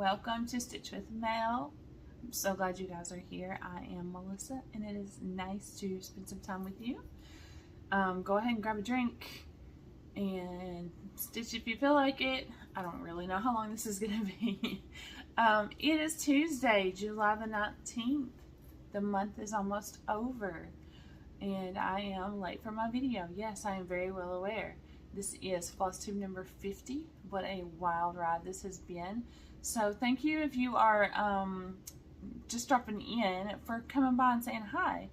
welcome to Stitch with Mel. I'm so glad you guys are here. I am Melissa and it is nice to spend some time with you. Go ahead and grab a drink and stitch if you feel like it. I don't really know how long this is going to be. It is Tuesday, July the 19th. The month is almost over and I am late for my video. Yes, I am very well aware. This is Flosstube number 50. What a wild ride this has been. So thank you if you are just dropping in for coming by and saying hi.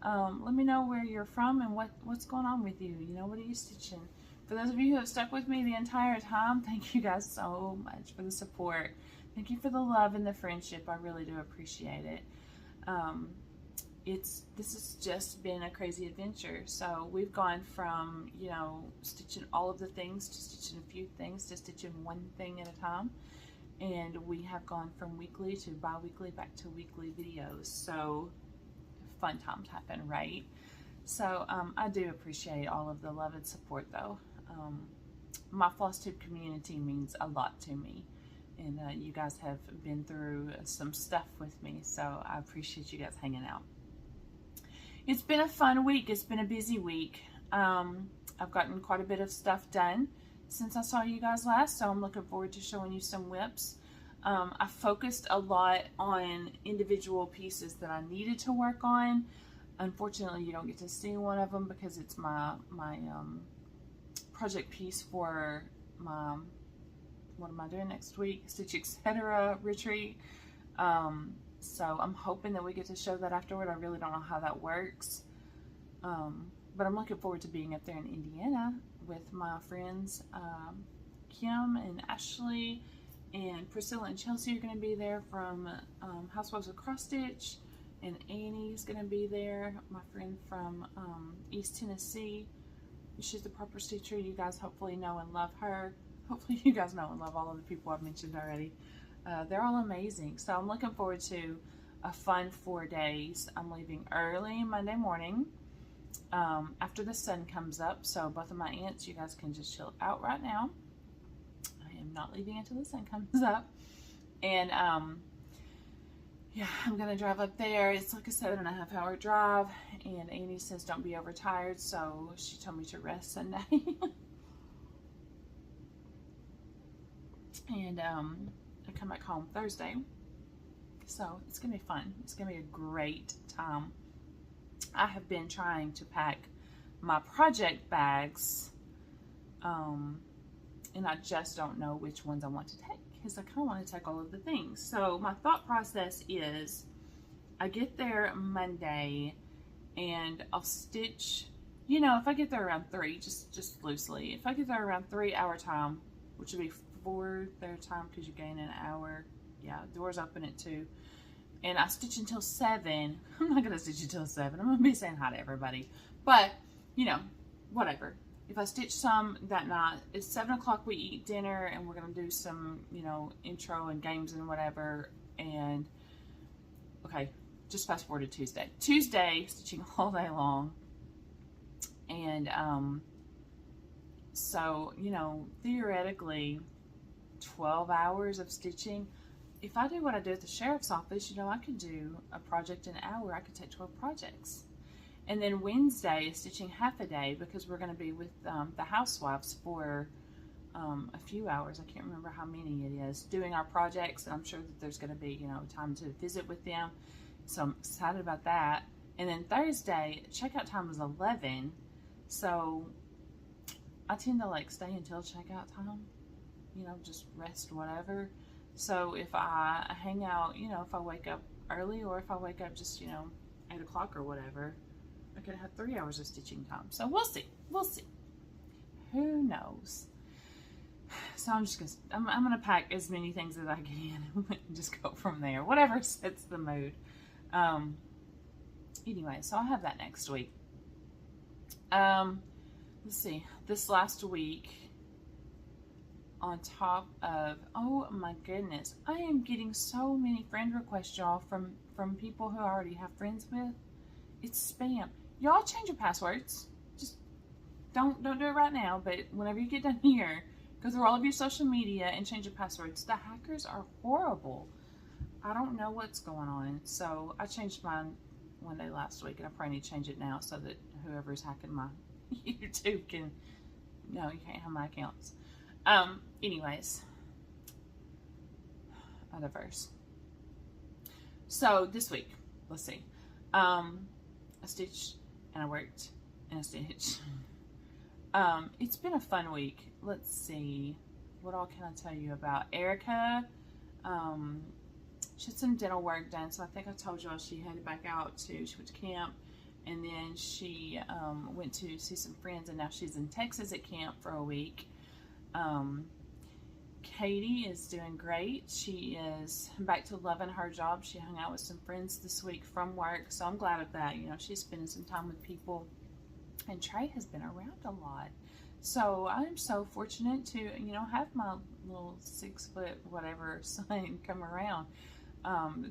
Let me know where you're from and what's going on with you. You know, what are you stitching? For those of you who have stuck with me the entire time, thank you guys so much for the support. Thank you for the love and the friendship. I really do appreciate it. This has just been a crazy adventure. So we've gone from, you know, stitching all of the things to stitching a few things to stitching one thing at a time. And we have gone from weekly to bi-weekly back to weekly videos. So fun times happen, right? So I do appreciate all of the love and support though. My Flosstube community means a lot to me. And you guys have been through some stuff with me. So I appreciate you guys hanging out. It's been a fun week. It's been a busy week. I've gotten quite a bit of stuff done since I saw you guys last, so I'm looking forward to showing you some whips. I focused a lot on individual pieces that I needed to work on. Unfortunately, you don't get to see one of them because it's my project piece for my, what am I doing next week? Stitch Etc. retreat. So I'm hoping that we get to show that afterward. I really don't know how that works. But I'm looking forward to being up there in Indiana with my friends Kim and Ashley and Priscilla and Chelsea are going to be there from Housewives of Cross Stitch, and Annie's going to be there, my friend from East Tennessee. She's the proper stitcher. You guys hopefully know and love her. Hopefully you guys know and love all of the people I've mentioned already. They're all amazing. So I'm looking forward to a fun 4 days. I'm leaving early Monday morning after the sun comes up. So both of my aunts, you guys can just chill out right now. I am not leaving until the sun comes up. And yeah, I'm going to drive up there. It's like a 7.5 hour drive. And Annie says don't be overtired. So she told me to rest Sunday. And I come back home Thursday. So it's gonna be fun. It's gonna be a great time. I have been trying to pack my project bags and I just don't know which ones I want to take because I kind of want to take all of the things. So my thought process is I get there Monday and I'll stitch, you know, if I get there around 3, just loosely, if I get there around 3 hour time, which would be 4 their time because you gain an hour. Yeah, doors open at 2. And I stitch until 7. I'm not going to stitch until 7. I'm going to be saying hi to everybody. But, you know, whatever. If I stitch some that night, it's 7 o'clock we eat dinner and we're going to do some, you know, intro and games and whatever. And, okay, just fast forward to Tuesday. Tuesday, stitching all day long. And, so, you know, theoretically, 12 hours of stitching. If I do what I do at the sheriff's office, you know, I could do a project an hour. I could take 12 projects. And then Wednesday is stitching half a day because we're going to be with the housewives for a few hours. I can't remember how many it is, doing our projects. And I'm sure that there's going to be, you know, time to visit with them. So I'm excited about that. And then Thursday, checkout time is 11. So I tend to like stay until checkout time, you know, just rest, whatever. So if I hang out, you know, if I wake up early or if I wake up just, you know, 8 o'clock or whatever, I could have 3 hours of stitching time. So we'll see. We'll see. Who knows? So I'm just going to, I'm going to pack as many things as I can and just go from there. Whatever sets the mood. Anyway, so I'll have that next week. Let's see. This last week, on top of, oh my goodness, I am getting so many friend requests, y'all, from people who I already have friends with. It's spam. Y'all change your passwords. Just don't do it right now, but whenever you get done here, Go through all of your social media and change your passwords. The hackers are horrible. I don't know what's going on. So I changed mine one day last week, and I probably need to change it now so that whoever's hacking my YouTube can, no, you can't have my accounts. Anyways, other verse. So this week, let's see. I stitched and I worked and I stitched. It's been a fun week. Let's see. What all can I tell you about? Erica, she had some dental work done. So I think I told y'all she headed back out she went to camp, and then she went to see some friends, and now she's in Texas at camp for a week. Katie is doing great. She is back to loving her job. She hung out with some friends this week from work, so I'm glad of that. You know, she's spending some time with people. And Trey has been around a lot. So I'm so fortunate to, you know, have my little 6 foot whatever son come around.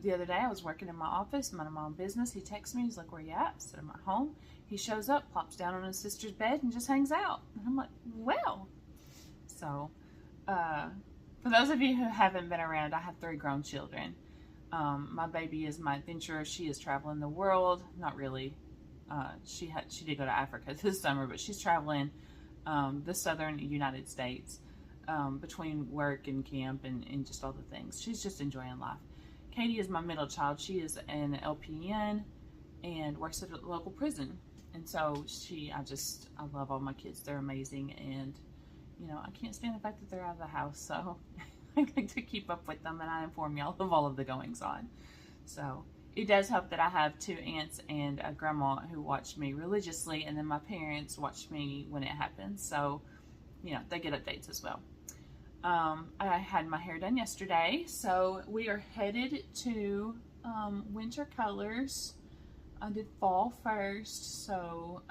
The other day I was working in my office, minding my own business. He texts me, he's like, "Where you at?" I said, "I'm at home." He shows up, plops down on his sister's bed and just hangs out. And I'm like, well. So, for those of you who haven't been around, I have 3 grown children. My baby is my adventurer. She is traveling the world. Not really. She did go to Africa this summer, but she's traveling the southern United States between work and camp and just all the things. She's just enjoying life. Katie is my middle child. She is an LPN and works at a local prison. And so I love all my kids. They're amazing. And, you know, I can't stand the fact that they're out of the house. So I like to keep up with them, and I inform y'all of all of the goings on. So it does help that I have 2 aunts and a grandma who watch me religiously, and then my parents watch me when it happens. So, you know, they get updates as well. I had my hair done yesterday, so we are headed to winter colors. I did fall first, so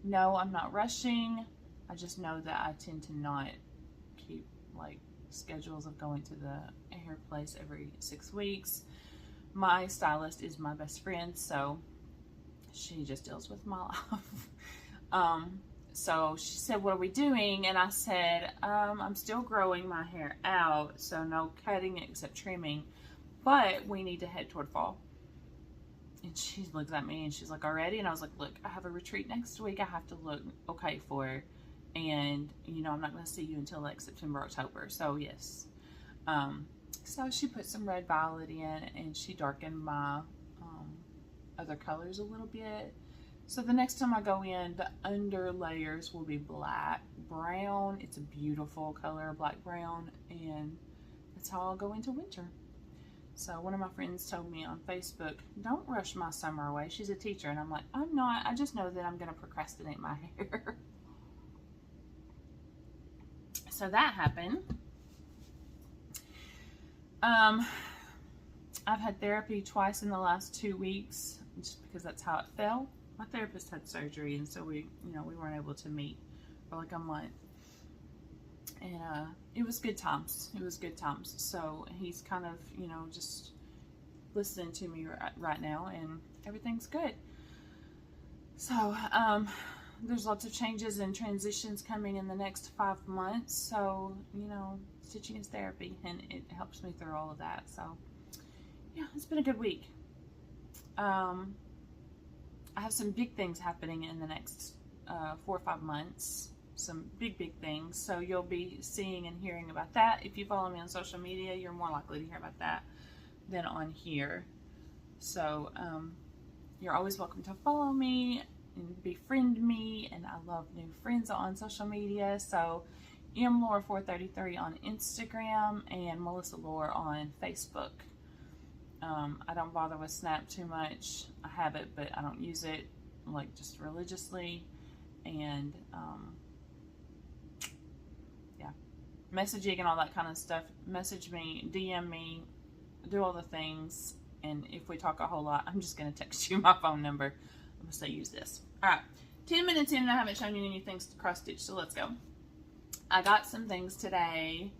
no, I'm not rushing. I just know that I tend to not keep like schedules of going to the hair place every 6 weeks. My stylist is my best friend, so she just deals with my life. So she said, "What are we doing?" And I said, I'm still growing my hair out, so no cutting except trimming, but we need to head toward fall. And she looks at me and she's like, "Already?" And I was like, "Look, I have a retreat next week I have to look okay for, and you know, I'm not going to see you until like September, October, so yes." So she put some red violet in, and she darkened my other colors a little bit. So the next time I go in, the under layers will be black, brown. It's a beautiful color, black, brown, and that's how I'll go into winter. So one of my friends told me on Facebook, "Don't rush my summer away." She's a teacher, and I'm like, I'm not. I just know that I'm going to procrastinate my hair. So that happened. I've had therapy twice in the last 2 weeks, just because that's how it fell. My therapist had surgery, and so we weren't able to meet for like a month. And it was good times. It was good times. So he's kind of, you know, just listening to me right now, and everything's good. So there's lots of changes and transitions coming in the next 5 months. So, you know, stitching is therapy, and it helps me through all of that. So yeah, it's been a good week. I have some big things happening in the next 4 or 5 months. Some big things. So you'll be seeing and hearing about that. If you follow me on social media, you're more likely to hear about that than on here. So you're always welcome to follow me and befriend me. And I love new friends on social media. So mlaura433 on Instagram and Melissa Lore on Facebook. I don't bother with Snap too much. I have it, but I don't use it like just religiously. And yeah, messaging and all that kind of stuff. Message me, DM me, do all the things. And if we talk a whole lot, I'm just going to text you my phone number. I'm going to say use this. All right, 10 minutes in and I haven't shown you any things to cross stitch, so let's go. I got some things today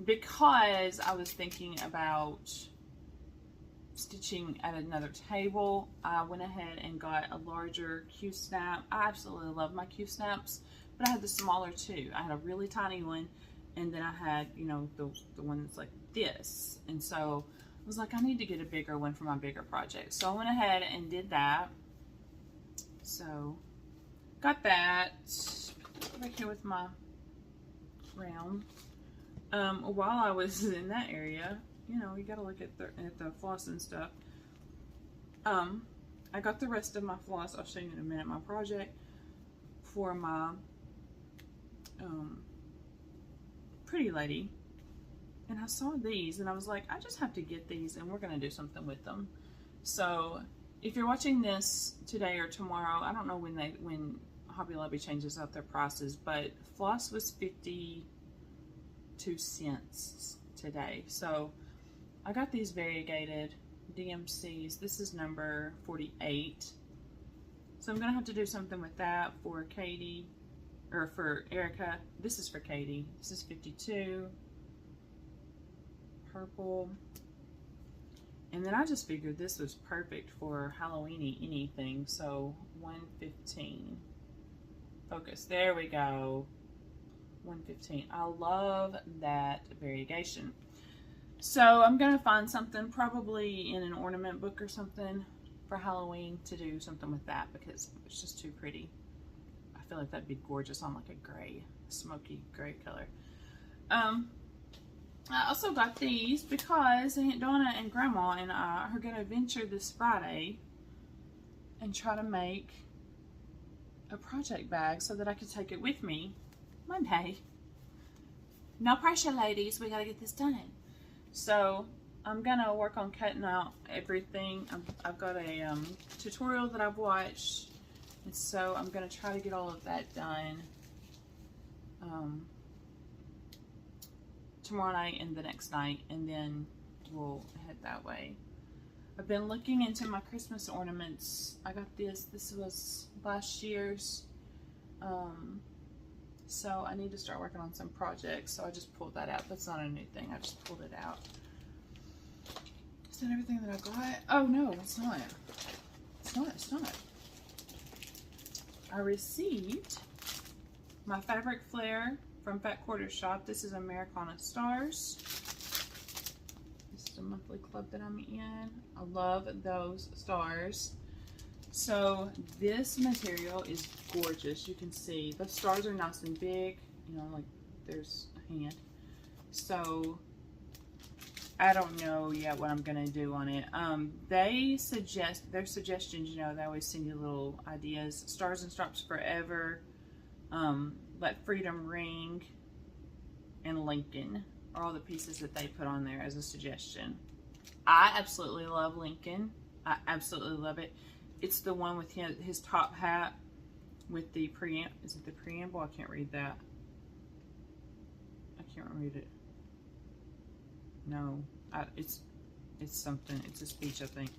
because I was thinking about stitching at another table. I went ahead and got a larger Q snap. I absolutely love my Q snaps, but I had the smaller two. I had a really tiny one, and then I had, you know, the one that's like this. And so I was like, I need to get a bigger one for my bigger project. So I went ahead and did that. So got that right here with my round. While I was in that area, you know, you gotta look at the floss and stuff. I got the rest of my floss. I'll show you in a minute. My project for my pretty lady, and I saw these and I was like, I just have to get these and we're gonna do something with them. So if you're watching this today or tomorrow, I don't know when Hobby Lobby changes out their prices, but floss was 52 cents today. So I got these variegated DMCs. This is number 48. So I'm gonna have to do something with that for Katie, or for Erica. This is for Katie. This is 52. Purple. And then I just figured this was perfect for Halloween-y anything. So 115. Focus. There we go. 115. I love that variegation. So I'm going to find something probably in an ornament book or something for Halloween to do something with that, because it's just too pretty. I feel like that'd be gorgeous on like a gray, smoky gray color. I also got these because Aunt Donna and Grandma and I are going to venture this Friday and try to make a project bag so that I could take it with me Monday. No pressure, ladies. We got to get this done. So I'm going to work on cutting out everything. I've got a tutorial that I've watched, and so I'm going to try to get all of that done tomorrow night and the next night, and then we'll head that way. I've been looking into my Christmas ornaments. I got this was last year's, so I need to start working on some projects. So I just pulled that out. That's not a new thing, I just pulled it out. Is that everything that I got? Oh no, it's not. It's not. I received my fabric flare from Fat Quarter Shop. This is Americana Stars. This is a monthly club that I'm in. I love those stars. So this material is gorgeous. You can see the stars are nice and big, you know, like there's a hand. So I don't know yet what I'm gonna do on it. Their suggestions, you know, they always send you little ideas. Stars and Stripes Forever, Let Freedom Ring, and Lincoln are all the pieces that they put on there as a suggestion. I absolutely love Lincoln. I absolutely love it. It's the one with his top hat with the preamble. Is it the preamble? I can't read that. I can't read it. No, it's something. It's a speech, I think.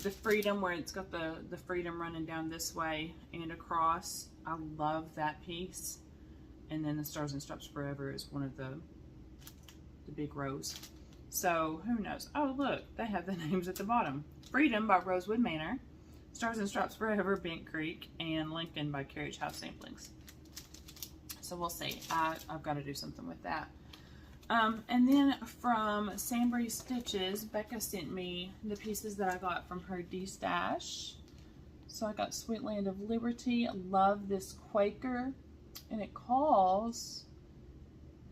The freedom, where it's got the freedom running down this way and across. I love that piece. And then the Stars and Stripes Forever is one of the big rows. So who knows? Oh look, they have the names at the bottom. Freedom by Rosewood Manor, Stars and Stripes Forever, Bent Creek, and Lincoln by Carriage House Samplings. So we'll see. I've got to do something with that. And then from Sambry Stitches, Becca sent me the pieces that I got from her D-Stash. So I got Sweet Land of Liberty. Love this Quaker, and it calls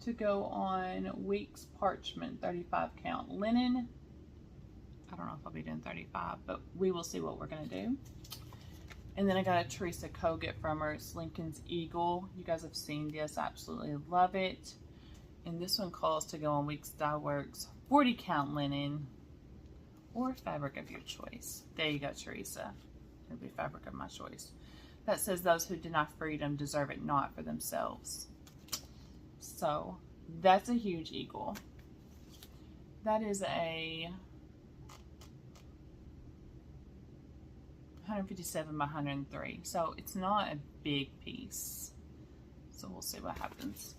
to go on Weeks Parchment, 35 count. Linen, I don't know if I'll be doing 35, but we will see what we're going to do. And then I got a Teresa Kogut from her. It's Lincoln's Eagle. You guys have seen this. I absolutely love it. And this one calls to go on Weeks Dye Works, 40 count linen, or fabric of your choice. There you go, Teresa. It'll be fabric of my choice. That says, those who deny freedom deserve it not for themselves. So that's a huge eagle. That is a 157 by 103. So it's not a big piece. So we'll see what happens.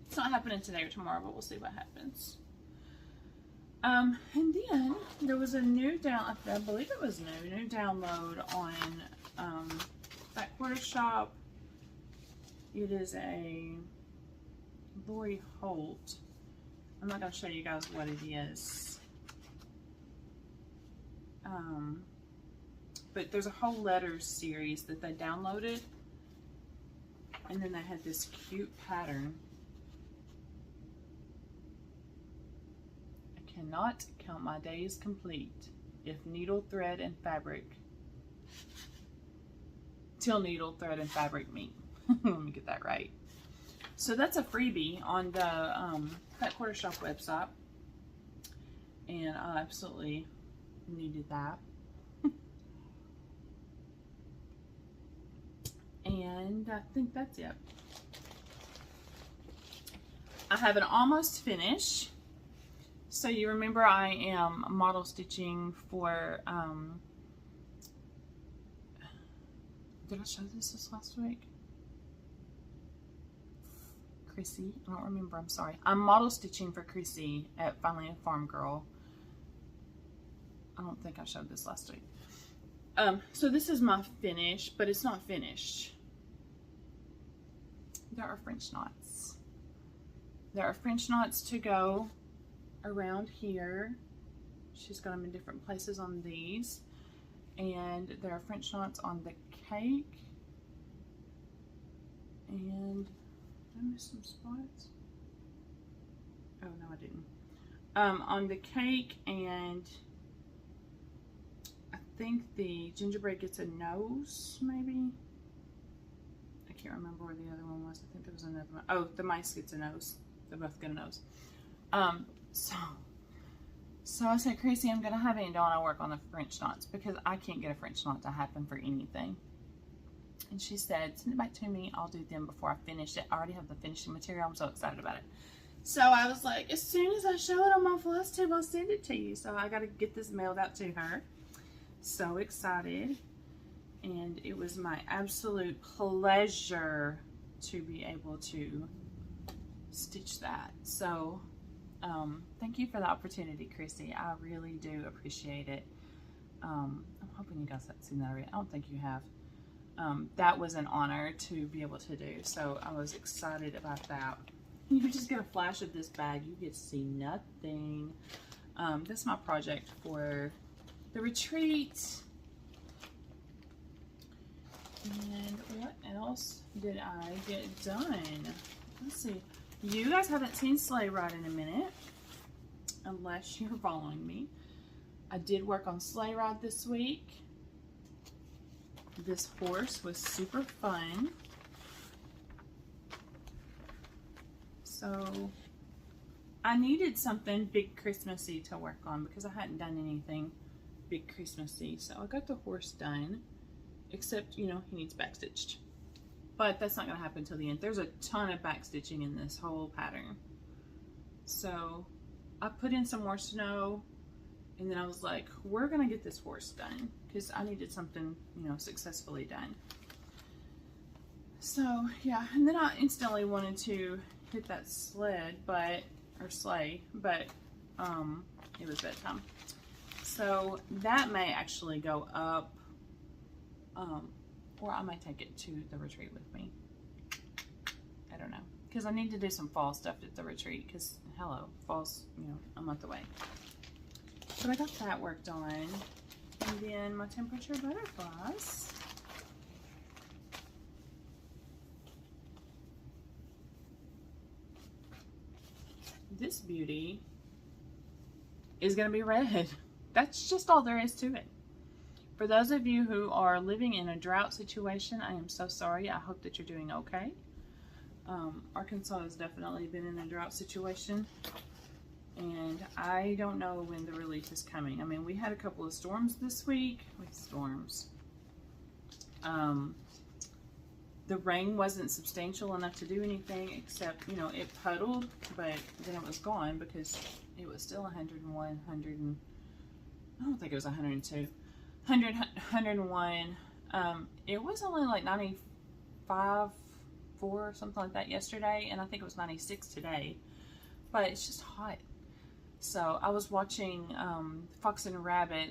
It's not happening today or tomorrow, but we'll see what happens. And then there was a new I believe it was new download on Fat Quarter Shop It is a Lori Holt. I'm not going to show you guys what it is. But there's a whole letters series that they downloaded. And then they had this cute pattern. I cannot count my days complete if needle, thread, and fabric. Till needle, thread, and fabric meet. Let me get that right. So that's a freebie on the Fat Quarter Shop website. And I absolutely needed that. And I think that's it. I have an almost finish. So you remember I am model stitching for, did I show this last week? Chrissy, I don't remember, I'm sorry. I'm model stitching for Chrissy at Finally a Farm Girl. I don't think I showed this last week. So this is my finish, but it's not finished. There are French knots. There are French knots to go around here. She's got them in different places on these. And there are French knots on the cake. And did I miss some spots? Oh, no, I didn't. On the cake, and I think the gingerbread gets a nose, maybe. I can't remember where the other one was. I think there was another one. Oh, the mice gets a nose. They both get a nose. So I said, Chrissy, I'm going to have Aunt Donna work on the French knots because I can't get a French knot to happen for anything. And she said, send it back to me. I'll do them before I finish it. I already have the finishing material. I'm so excited about it. So I was like, as soon as I show it on my Flosstube, I'll send it to you. So I got to get this mailed out to her. So excited. And it was my absolute pleasure to be able to stitch that. So thank you for the opportunity, Chrissy. I really do appreciate it. I'm hoping you guys have seen that already. I don't think you have. That was an honor to be able to do. So I was excited about that. You just get a flash of this bag. You get to see nothing. That's my project for the retreat. And what else did I get done? Let's see. You guys haven't seen Sleigh Ride in a minute, unless you're following me. I did work on Sleigh Ride this week. This horse was super fun. So I needed something big Christmassy to work on because I hadn't done anything big Christmassy. So I got the horse done, except, you know, he needs backstitched. But that's not going to happen until the end. There's a ton of backstitching in this whole pattern. So I put in some more snow, and then I was like, we're going to get this horse done because I needed something, you know, successfully done. So yeah, and then I instantly wanted to hit that sleigh, but it was bedtime. So that may actually go up, or I might take it to the retreat with me. I don't know, because I need to do some fall stuff at the retreat, because hello, fall's, you know, a month away. But I got that worked on. And then my temperature butterflies. This beauty is going to be red. That's just all there is to it. For those of you who are living in a drought situation, I am so sorry. I hope that you're doing okay. Arkansas has definitely been in a drought situation, and I don't know when the relief is coming. I mean, we had a couple of storms this week. With storms. The rain wasn't substantial enough to do anything except, you know, it puddled, but then it was gone because it was still 101, I don't think it was 102. 101. It was only like 95, 4 or something like that yesterday, and I think it was 96 today. But it's just hot. So I was watching Fox and Rabbit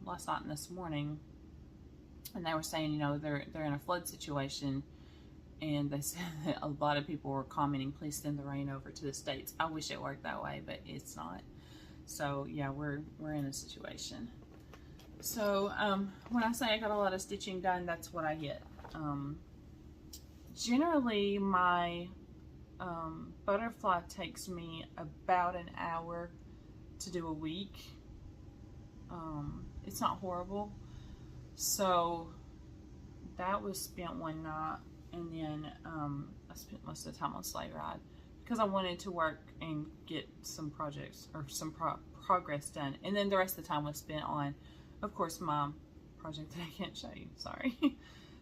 last night and this morning, and they were saying, you know, they're in a flood situation, and they said that a lot of people were commenting, please send the rain over to the States. I wish it worked that way, but it's not. So yeah, we're in a situation. So when I say I got a lot of stitching done, that's what I get. Generally, my butterfly takes me about an hour to do a week. It's not horrible. So that was spent one night, and then I spent most of the time on sleigh ride because I wanted to work and get some projects or some progress done. And then the rest of the time was spent on, of course, my project that I can't show you, sorry.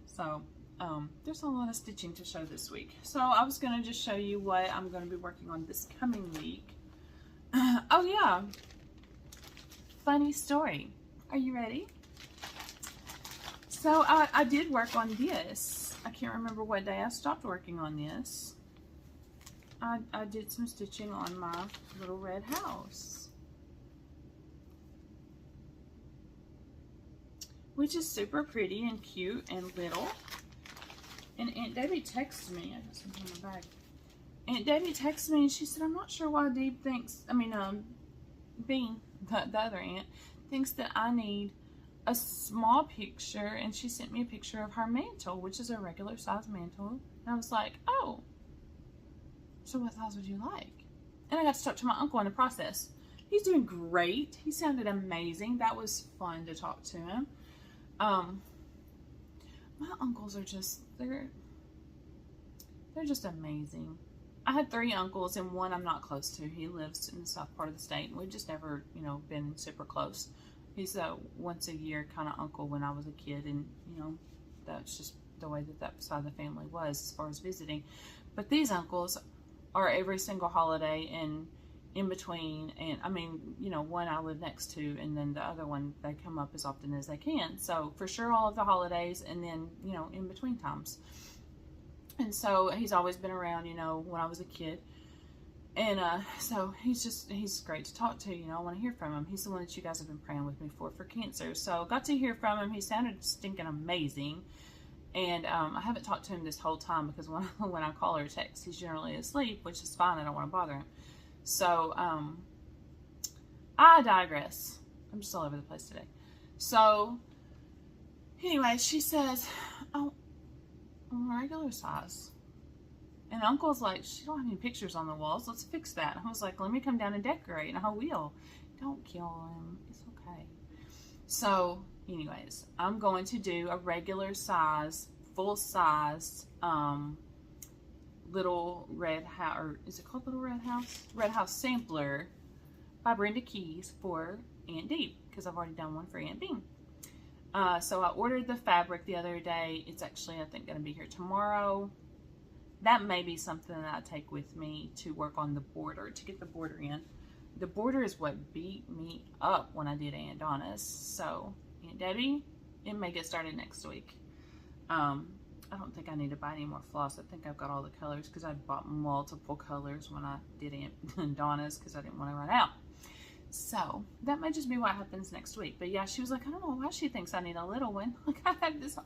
So there's a lot of stitching to show this week. So I was going to just show you what I'm going to be working on this coming week. Oh yeah, funny story. Are you ready? So I did work on this. I can't remember what day I stopped working on this. I did some stitching on my little red house, which is super pretty and cute and little. And Aunt Debbie texted me. I got something in my bag. Aunt Debbie texted me and she said, I'm not sure why Deeb thinks, Bean, the other aunt, thinks that I need a small picture. And she sent me a picture of her mantle, which is a regular size mantle. And I was like, oh, so what size would you like? And I got to talk to my uncle in the process. He's doing great. He sounded amazing. That was fun to talk to him. My uncles are just, they're just amazing. I had 3 uncles, and one I'm not close to. He lives in the south part of the state, and we've just never, been super close. He's a once a year kind of uncle when I was a kid, and, that's just the way that side of the family was as far as visiting. But these uncles are every single holiday and in between, and one I live next to, and then the other one, they come up as often as they can. So for sure all of the holidays, and then, in between times. And so he's always been around, when I was a kid. And so he's great to talk to, I want to hear from him. He's the one that you guys have been praying with me for cancer. So got to hear from him. He sounded stinking amazing. And I haven't talked to him this whole time because when I call or text, he's generally asleep, which is fine. I don't want to bother him. So I digress. I'm just all over the place today. So anyway, she says, oh, regular size. And Uncle's like, she don't have any pictures on the walls. Let's fix that. And I was like, let me come down and decorate. And I will. Don't kill him. It's okay. So anyways, I'm going to do a regular size, full size, Little Red House, or is it called Little Red House? Red House Sampler by Brenda Keys for Aunt Deep, because I've already done one for Aunt Bean. So I ordered the fabric the other day. It's actually, I think, going to be here tomorrow. That may be something that I take with me to work on the border, to get the border in. The border is what beat me up when I did Aunt Donna's. So, Aunt Debbie, it may get started next week. I don't think I need to buy any more floss. I think I've got all the colors because I bought multiple colors when I did Aunt Donna's because I didn't want to run out. So that might just be what happens next week. But yeah, she was like, I don't know why she thinks I need a little one. Like, I have this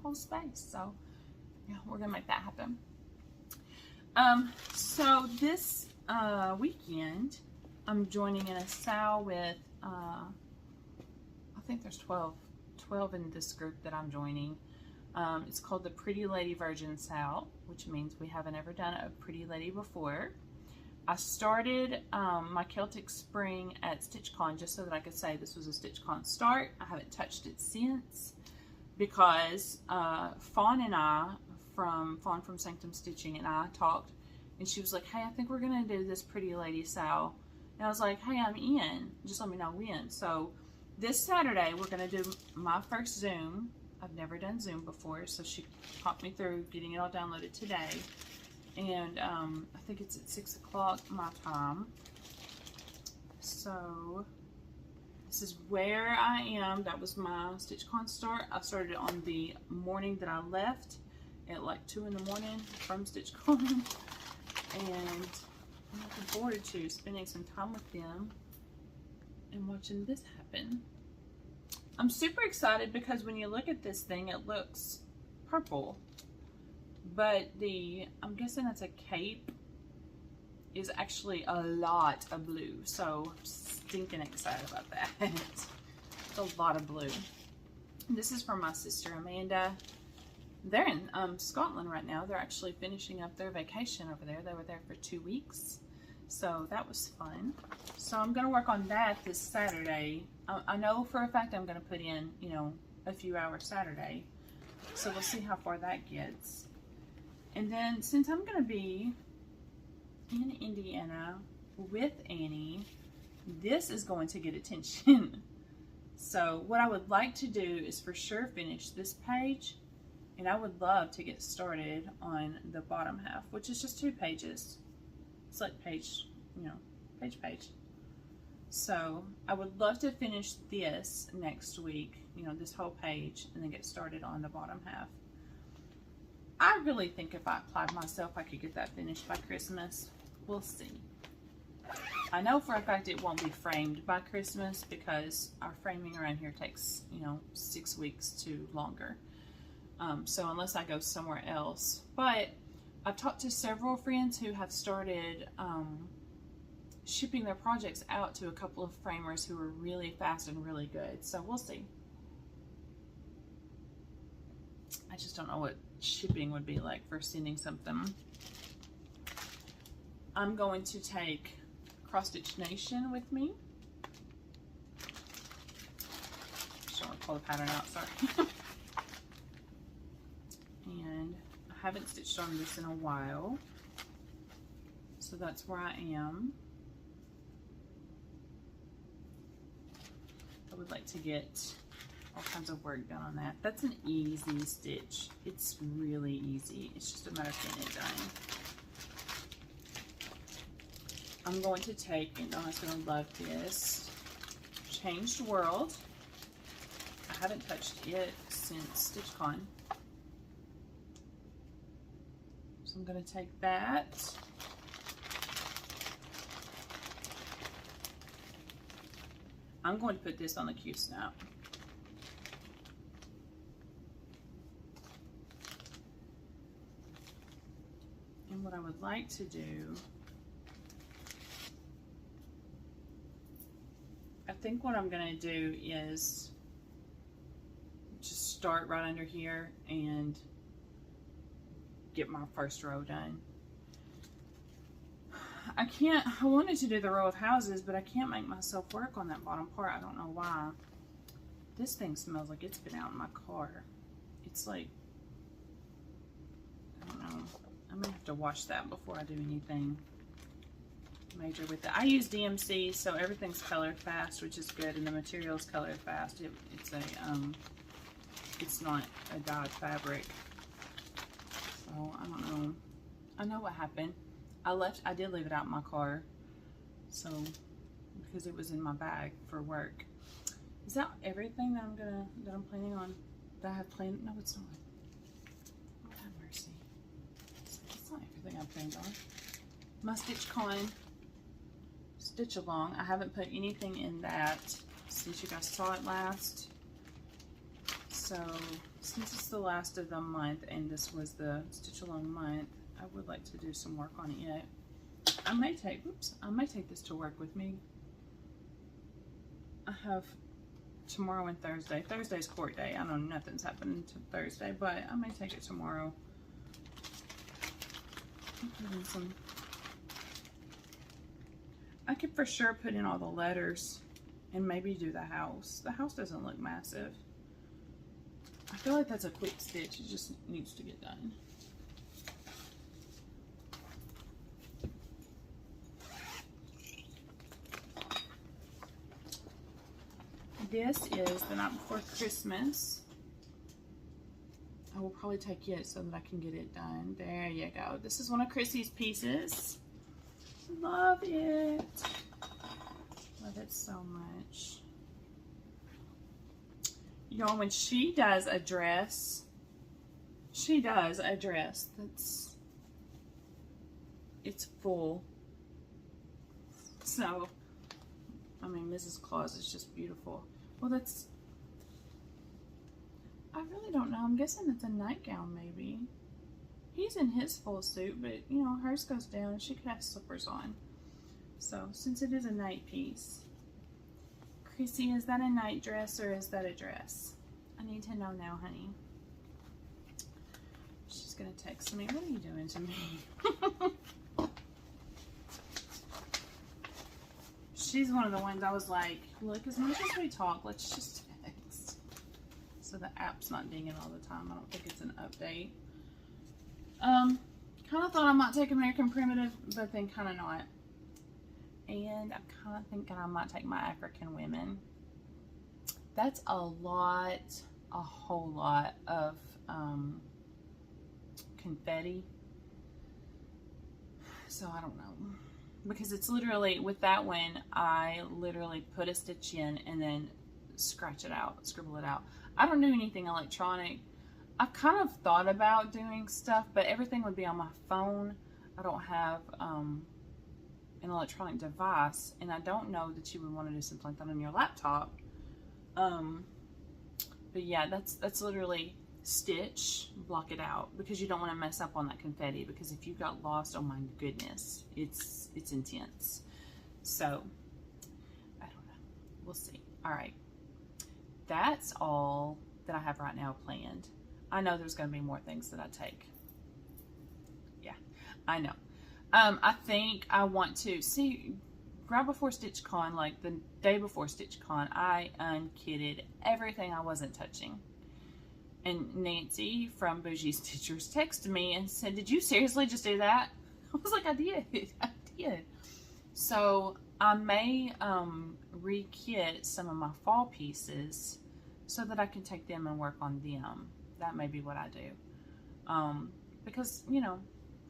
whole space. So yeah, we're going to make that happen. So this weekend, I'm joining in a sow with, I think there's 12 in this group that I'm joining. It's called the Pretty Lady Virgin Sow, which means we haven't ever done a Pretty Lady before. I started my Celtic Spring at StitchCon just so that I could say this was a StitchCon start. I haven't touched it since because Fawn and I, Fawn from Sanctum Stitching, and I talked, and she was like, hey, I think we're going to do this Pretty Lady Sow. And I was like, hey, I'm in. Just let me know when. So this Saturday, we're going to do my first Zoom. I've never done Zoom before, so she talked me through getting it all downloaded today. And I think it's at 6 o'clock my time. So this is where I am. That was my StitchCon start. I started on the morning that I left at like 2 in the morning from StitchCon. And I'm looking forward to spending some time with them and watching this happen. I'm super excited because when you look at this thing, it looks purple. But I'm guessing that's a cape, is actually a lot of blue. So I'm stinking excited about that. It's a lot of blue. This is from my sister Amanda. They're in Scotland right now. They're actually finishing up their vacation over there. They were there for 2 weeks. So that was fun. So I'm going to work on that this Saturday. I know for a fact I'm going to put in, you know, a few hours Saturday. So we'll see how far that gets. And then since I'm going to be in Indiana with Annie, this is going to get attention. So what I would like to do is for sure finish this page, and I would love to get started on the bottom half, which is just 2 pages. It's like page, you know, page. So I would love to finish this next week, you know, this whole page, and then get started on the bottom half. I really think if I applied myself, I could get that finished by Christmas. We'll see. I know for a fact it won't be framed by Christmas because our framing around here takes, you know, 6 weeks to longer. So unless I go somewhere else. But I've talked to several friends who have started shipping their projects out to a couple of framers who are really fast and really good. So we'll see. I just don't know what shipping would be like for sending something. I'm going to take Cross Stitch Nation with me. Just don't want to pull the pattern out, sorry. And I haven't stitched on this in a while, so that's where I am. I would like to get all kinds of work done on that. That's an easy stitch. It's really easy. It's just a matter of getting it done. I'm going to take, and Donna's going to love this, Changed World. I haven't touched it since StitchCon. So I'm going to take that. I'm going to put this on the Q-Snap. And what I would like to do, I think what I'm going to do is just start right under here and get my first row done. I wanted to do the row of houses, but I can't make myself work on that bottom part. I don't know why. This thing smells like it's been out in my car. It's like, I don't know. I'm gonna have to wash that before I do anything major with it. I use DMC, so everything's colored fast, which is good, and the material's colored fast. It's not a dyed fabric. So I don't know. I know what happened. I did leave it out in my car, so because it was in my bag for work. Is that everything that I'm planning on? That I have planned? No, it's not. Lord have mercy. It's not everything I've planned on. My StitchCon stitch along. I haven't put anything in that since you guys saw it last. So since it's the last of the month and this was the stitch along month, I would like to do some work on it yet. I may take this to work with me. I have tomorrow and Thursday. Thursday's court day. I know nothing's happening to Thursday, but I may take it tomorrow. I could for sure put in all the letters and maybe do the house. The house doesn't look massive. I feel like that's a quick stitch. It just needs to get done. This is the night before Christmas. I will probably take it so that I can get it done. There you go. This is one of Chrissy's pieces. Love it. Love it so much. Y'all, when she does a dress that's, it's full. So, I mean, Mrs. Claus is just beautiful. Well, that's, I really don't know. I'm guessing it's a nightgown, maybe. He's in his full suit, but you know, hers goes down and she could have slippers on. So since it is a night piece, Chrissy, is that a night dress or is that a dress? I need to know now, honey. She's gonna text me. What are you doing to me? She's one of the ones I was like, look, as much as we talk, let's just text. So the app's not dinging all the time. I don't think it's an update. Kind of thought I might take American Primitive, but then kind of not. And I'm kind of thinking I might take my African Women. That's a lot, a whole lot of confetti. So I don't know. Because it's literally, with that one, I literally put a stitch in and then scratch it out, scribble it out. I don't do anything electronic. I've kind of thought about doing stuff, but everything would be on my phone. I don't have an electronic device, and I don't know that you would want to do something like that on your laptop. But yeah, that's literally stitch, block it out, because you don't want to mess up on that confetti, because if you got lost, oh my goodness, it's intense. So I don't know, we'll see. All right, that's all that I have right now planned. I know there's going to be more things that I take. Yeah, I know. I think I want to see right before StitchCon, like the day before StitchCon, I unkidded everything I wasn't touching. And Nancy from Bougie Stitchers texted me and said, "Did you seriously just do that?" I was like, "I did. I did." So I may re-kit some of my fall pieces so that I can take them and work on them. That may be what I do. Because, you know,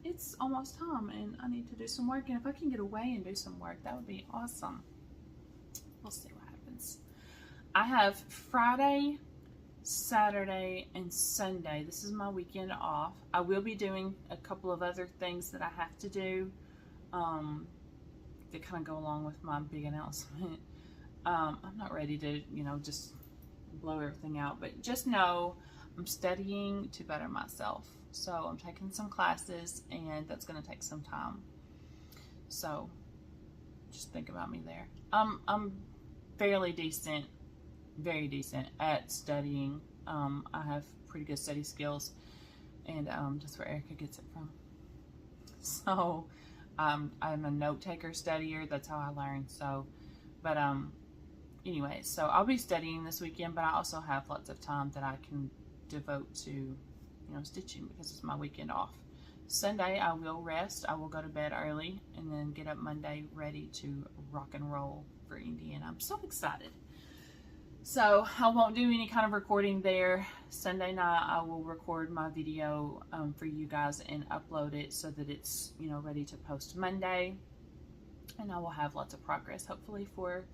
it's almost time and I need to do some work. And if I can get away and do some work, that would be awesome. We'll see what happens. I have Friday, Saturday, and Sunday. This is my weekend off. I will be doing a couple of other things that I have to do that kind of go along with my big announcement. I'm not ready to, you know, just blow everything out, but just know I'm studying to better myself. So I'm taking some classes and that's going to take some time. So just think about me there. I'm fairly decent, very decent at studying. I have pretty good study skills, and that's where Erica gets it from. So I'm a note taker, studier. That's how I learn. So, but anyway, so I'll be studying this weekend, but I also have lots of time that I can devote to, you know, stitching because it's my weekend off. Sunday I will rest. I will go to bed early and then get up Monday ready to rock and roll for Indiana. I'm so excited. So I won't do any kind of recording there. Sunday night I will record my video for you guys and upload it so that it's, you know, ready to post Monday. And I will have lots of progress, hopefully, for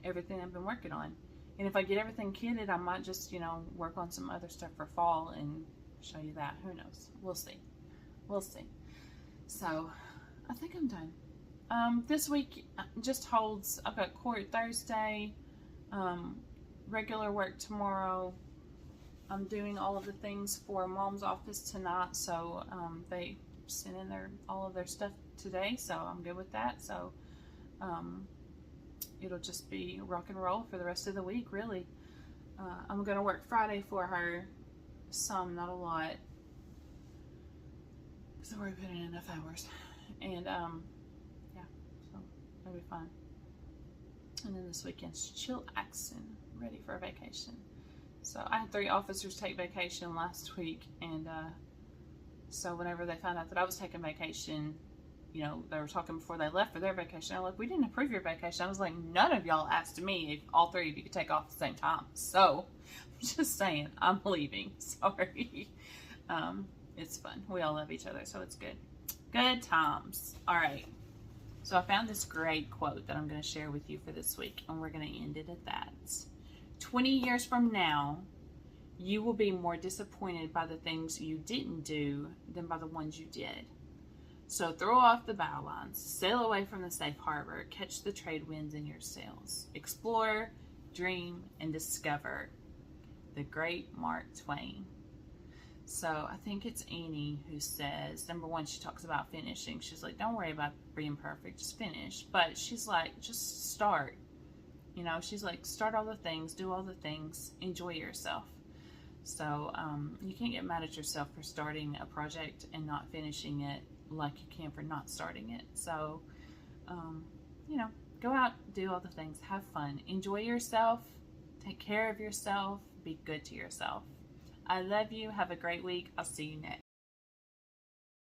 everything I've been working on. And if I get everything kitted, I might just, you know, work on some other stuff for fall and show you that. Who knows? We'll see. We'll see. So I think I'm done. This week just holds, I've got court Thursday, regular work tomorrow. I'm doing all of the things for Mom's office tonight, so they sent in all of their stuff today, so I'm good with that. So it'll just be rock and roll for the rest of the week, really. I'm going to work Friday for her, some, not a lot, because I've already put in enough hours. And yeah, so it'll be fun. And then this weekend's chillaxing, ready for a vacation. So I had 3 officers take vacation last week, and so whenever they found out that I was taking vacation, you know, they were talking before they left for their vacation. I'm like, "We didn't approve your vacation." I was like, "None of y'all asked me if all 3 of you could take off at the same time." So I'm just saying, I'm leaving. Sorry. It's fun. We all love each other, so it's good. Good times. All right. So I found this great quote that I'm going to share with you for this week, and we're going to end it at that. 20 years from now, you will be more disappointed by the things you didn't do than by the ones you did. So throw off the bow lines, sail away from the safe harbor, catch the trade winds in your sails, explore, dream, and discover. The great Mark Twain. So I think it's Annie who says, number one, she talks about finishing. She's like, don't worry about being perfect, just finish. But she's like, just start. You know, she's like, start all the things, do all the things, enjoy yourself. So you can't get mad at yourself for starting a project and not finishing it like you can for not starting it. So, you know, go out, do all the things, have fun, enjoy yourself, take care of yourself, be good to yourself. I love you. Have a great week. I'll see you next.